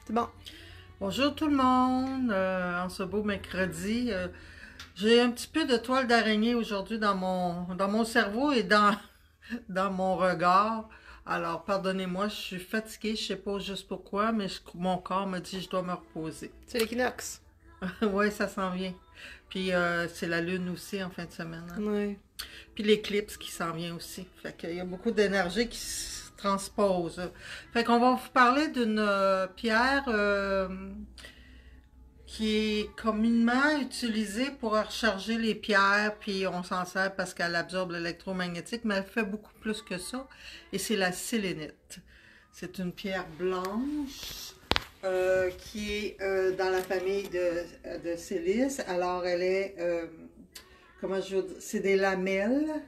C'est bon. Bonjour tout le monde, en ce beau mercredi. J'ai un petit peu de toile d'araignée aujourd'hui dans mon cerveau et dans mon regard. Alors pardonnez-moi, je suis fatiguée, je sais pas juste pourquoi, mais mon corps me dit que je dois me reposer. C'est l'équinoxe. Oui, ça s'en vient. Puis c'est la lune aussi en fin de semaine, hein. Oui. Puis l'éclipse qui s'en vient aussi. Fait qu'il y a beaucoup d'énergie qui se transpose. Fait qu'on va vous parler d'une pierre qui est communément utilisée pour recharger les pierres, puis on s'en sert parce qu'elle absorbe l'électromagnétique, mais elle fait beaucoup plus que ça, et c'est la sélénite. C'est une pierre blanche qui est dans la famille de Silice. Alors elle est, comment je veux dire, c'est des lamelles,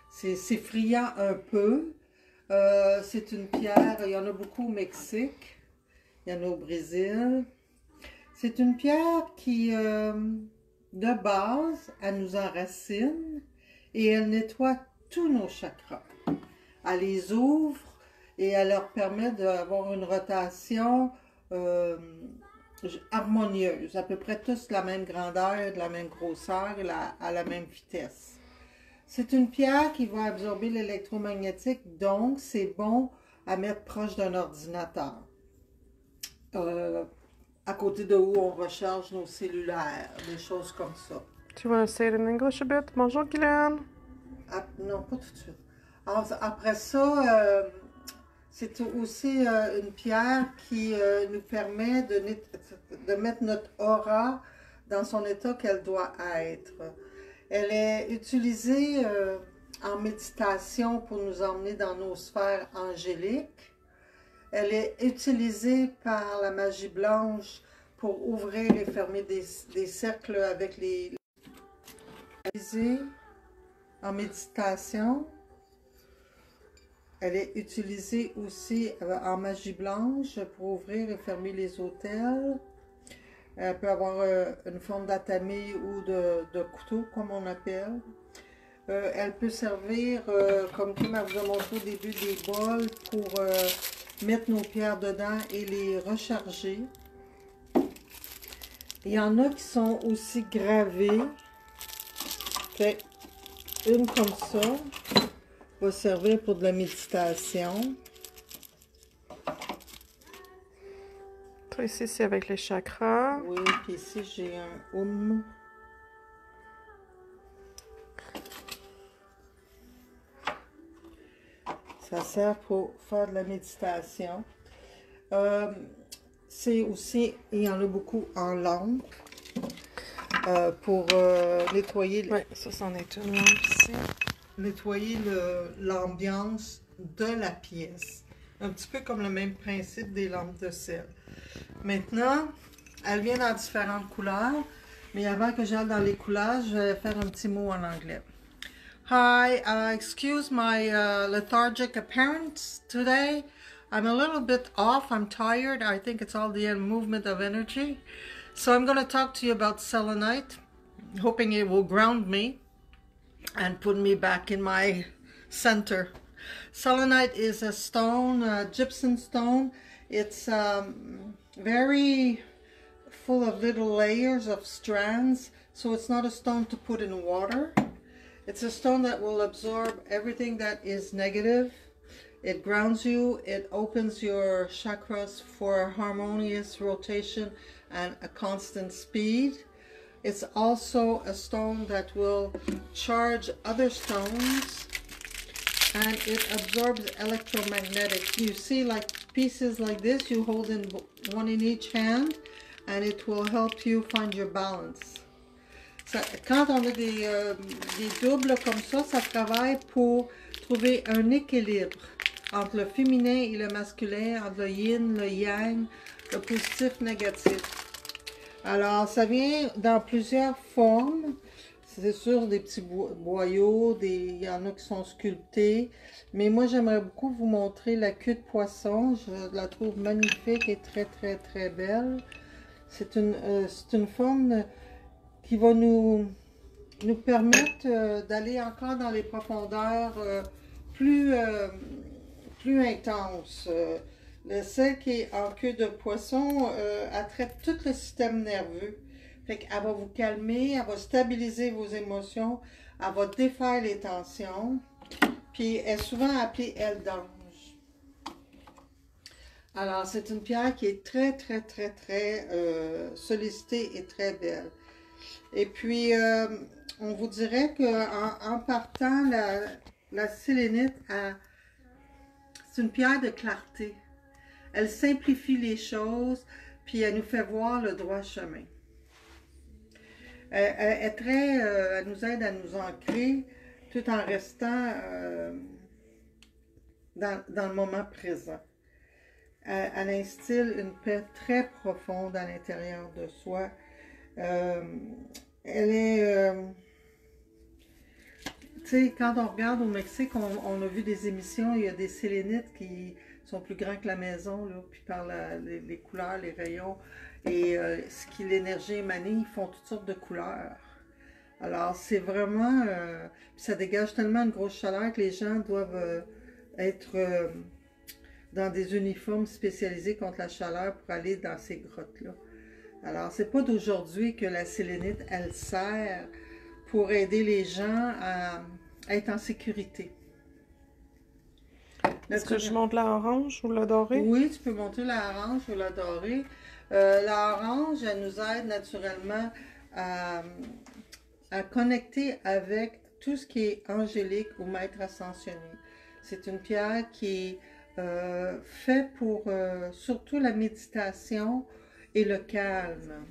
c'est friand un peu. C'est une pierre, il y en a beaucoup au Mexique, il y en a au Brésil. C'est une pierre qui, de base, elle nous enracine et elle nettoie tous nos chakras. Elle les ouvre et elle leur permet d'avoir une rotation harmonieuse, à peu près tous de la même grandeur, de la même grosseur et à la même vitesse. C'est une pierre qui va absorber l'électromagnétique, donc c'est bon à mettre proche d'un ordinateur. À côté de où on recharge nos cellulaires, des choses comme ça. Tu want to say it in English a bit? Bonjour, Guylaine. Non, pas tout de suite. Alors, après ça, c'est aussi une pierre qui nous permet de mettre notre aura dans son état qu'elle doit être. Elle est utilisée en méditation pour nous emmener dans nos sphères angéliques. Elle est utilisée par la magie blanche pour ouvrir et fermer des cercles avec les... En méditation. Elle est utilisée aussi en magie blanche pour ouvrir et fermer les autels. Elle peut avoir une forme d'atamé ou de couteau, comme on appelle. Elle peut servir, comme Kim vous a montré au début, des bols pour mettre nos pierres dedans et les recharger. Il y en a qui sont aussi gravées. Fait, une comme ça va servir pour de la méditation. Toi, ici, c'est avec les chakras. Oui, puis ici, j'ai un Ça sert pour faire de la méditation. C'est aussi, il y en a beaucoup en lampe pour nettoyer. Oui, ça, c'en est une lampe ici. Nettoyer l'ambiance de la pièce. Un petit peu comme le même principe des lampes de sel. Maintenant, elle vient dans différentes couleurs, mais avant que j'aille dans les couleurs, je vais faire un petit mot en anglais. Hi, excuse my lethargic appearance today. I'm a little bit off, I'm tired. I think it's all the movement of energy. So I'm going to talk to you about selenite, hoping it will ground me and put me back in my center. Selenite is a stone, gypsum stone. It's very full of little layers of strands, so it's not a stone to put in water. It's a stone that will absorb everything that is negative. It grounds you, it opens your chakras for harmonious rotation and a constant speed. It's also a stone that will charge other stones, and it absorbs electromagnetic. You see, like pieces like this, you hold in one in each hand, and it will help you find your balance. Ça, quand on a des doubles comme ça travaille pour trouver un équilibre entre le féminin et le masculin, entre le yin, le yang, le positif, négatif. Alors, ça vient dans plusieurs formes. C'est sûr, des petits boyaux, il y en a qui sont sculptés. Mais moi, j'aimerais beaucoup vous montrer la queue de poisson. Je la trouve magnifique et très, très, très belle. C'est une forme qui va nous permettre d'aller encore dans les profondeurs plus intenses. Le sel qui est en queue de poisson, elle traite tout le système nerveux. Fait qu'elle va vous calmer, elle va stabiliser vos émotions, elle va défaire les tensions. Puis elle est souvent appelée aile d'ange. Alors, c'est une pierre qui est très, très, très, très sollicitée et très belle. Et puis, on vous dirait qu'en partant, la sélénite, c'est une pierre de clarté. Elle simplifie les choses, puis elle nous fait voir le droit chemin. Elle nous aide à nous ancrer tout en restant dans le moment présent. Elle instille une paix très profonde à l'intérieur de soi. Elle est... tu sais, quand on regarde au Mexique, on a vu des émissions, il y a des sélénites qui sont plus grands que la maison, là, puis par les couleurs, les rayons, et ce qui l'énergie émanée, ils font toutes sortes de couleurs. Alors, c'est vraiment... ça dégage tellement une grosse chaleur que les gens doivent être dans des uniformes spécialisés contre la chaleur pour aller dans ces grottes-là. Alors, c'est pas d'aujourd'hui que la sélénite, elle sert pour aider les gens à être en sécurité. Est-ce que je monte la orange ou la dorée? Oui, tu peux monter la orange ou la dorée. La orange, elle nous aide naturellement à connecter avec tout ce qui est angélique ou maître ascensionné. C'est une pierre qui est faite pour surtout la méditation et le calme.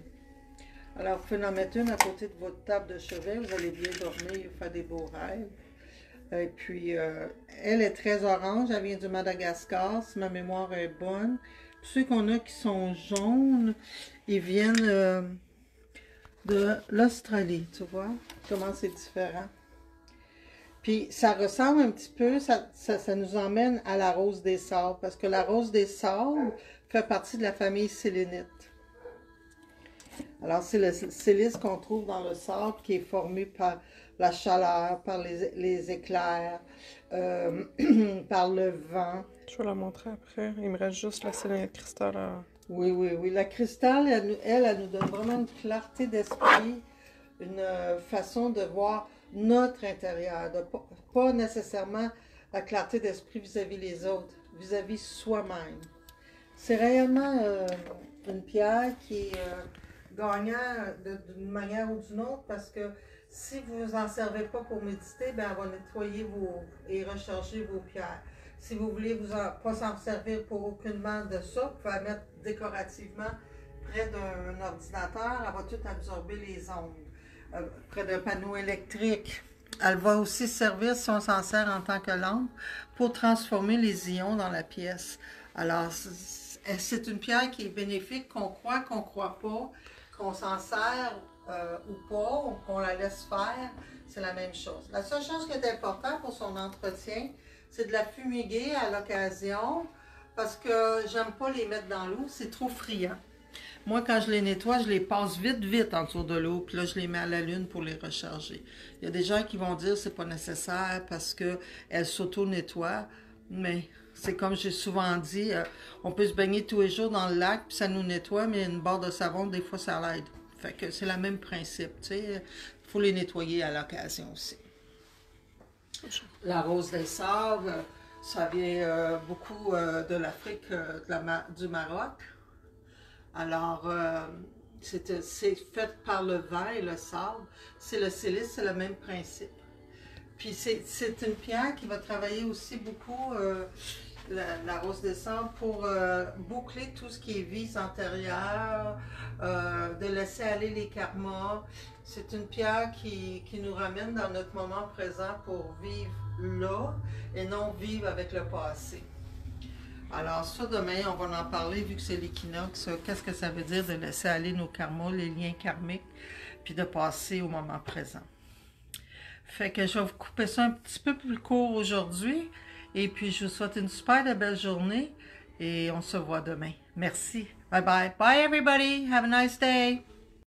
Alors, vous pouvez en mettre une à côté de votre table de chevet, vous allez bien dormir, faire des beaux rêves. Et puis, elle est très orange, elle vient du Madagascar, si ma mémoire est bonne. Puis ceux qu'on a qui sont jaunes, ils viennent de l'Australie, tu vois, comment c'est différent. Puis, ça ressemble un petit peu, ça nous emmène à la rose des sables, parce que la rose des sables fait partie de la famille sélénite. Alors, c'est le silice qu'on trouve dans le sable qui est formé par la chaleur, par les éclairs, par le vent. Je vais la montrer après. Il me reste juste la sélénite cristal à... Oui, oui, oui. La cristal, elle nous donne vraiment une clarté d'esprit, une façon de voir notre intérieur, pas nécessairement la clarté d'esprit vis-à-vis les autres, vis-à-vis soi-même. C'est réellement une pierre qui est gagnant d'une manière ou d'une autre parce que si vous vous en servez pas pour méditer, ben elle va nettoyer et recharger vos pierres. Si vous voulez pas s'en servir pour aucunement de ça, vous pouvez la mettre décorativement près d'un ordinateur, elle va tout absorber les ondes. Près d'un panneau électrique. Elle va aussi servir, si on s'en sert en tant que lampe, pour transformer les ions dans la pièce. Alors, c'est une pierre qui est bénéfique, qu'on croit pas, qu'on s'en sert ou pas, ou qu'on la laisse faire, c'est la même chose. La seule chose qui est importante pour son entretien, c'est de la fumiguer à l'occasion, parce que j'aime pas les mettre dans l'eau, c'est trop friand. Moi, quand je les nettoie, je les passe vite en dessous de l'eau, puis là, je les mets à la lune pour les recharger. Il y a des gens qui vont dire que c'est pas nécessaire parce qu'elles s'auto-nettoient, mais c'est comme j'ai souvent dit, on peut se baigner tous les jours dans le lac, puis ça nous nettoie, mais une barre de savon, des fois, ça l'aide. Fait que c'est le même principe, tu sais. Il faut les nettoyer à l'occasion aussi. La rose des sables, ça vient beaucoup de l'Afrique, du Maroc. Alors, c'est fait par le vin et le sable. C'est le silice, c'est le même principe. Puis c'est une pierre qui va travailler aussi beaucoup, la rose des sables, pour boucler tout ce qui est vies antérieures, de laisser aller les karmas. C'est une pierre qui nous ramène dans notre moment présent pour vivre là et non vivre avec le passé. Alors ça, demain, on va en parler vu que c'est l'équinoxe. Qu'est-ce que ça veut dire de laisser aller nos karmas, les liens karmiques, puis de passer au moment présent. Fait que je vais vous couper ça un petit peu plus court aujourd'hui. Et puis, je vous souhaite une super belle journée. Et on se voit demain. Merci. Bye bye. Bye everybody. Have a nice day.